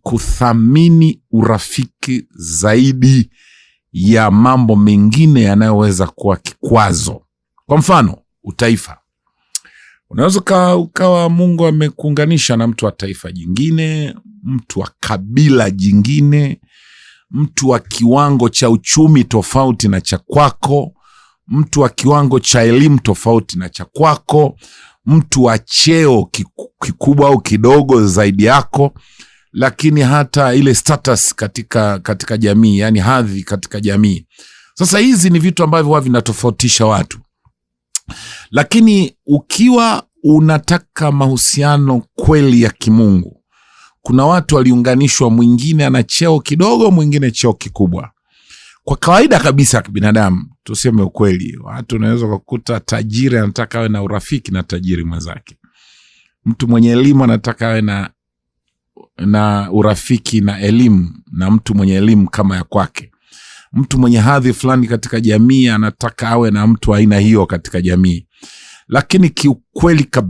kuthamini urafiki zaidi ya mambo mengine yanayoweza kuwa kikwazo. Kwa mfano, utaifa. Unaweza ukawa Mungu amekuunganisha na mtu wa taifa jingine, mtu wa kabila jingine, mtu wa kiwango cha uchumi tofauti na cha kwako, mtu wa kiwango cha elimu tofauti na cha kwako, mtu wa cheo kikubwa au kidogo zaidi yako, lakini hata ile status katika jamii, yani hadhi katika jamii. Sasa hizi ni vitu ambavyo huwa vinatofautisha watu. Lakini ukiwa unataka mahusiano kweli ya kimungu, kuna watu waliunganishwa, mwingine ana cheo kidogo, mwingine cheo kikubwa. Kwa kawaida kabisa kibinadamu, tuseme ukweli, watu unaweza kukuta tajiri anataka awe na urafiki na tajiri mwenzake. Mtu mwenye elimu anataka awe na urafiki na elimu na mtu mwenye elimu kama ya kwake. Mtu mwenye hadhi fulani katika jamii anataka awe na mtu aina hiyo katika jamii. Lakini kiukweli kabisa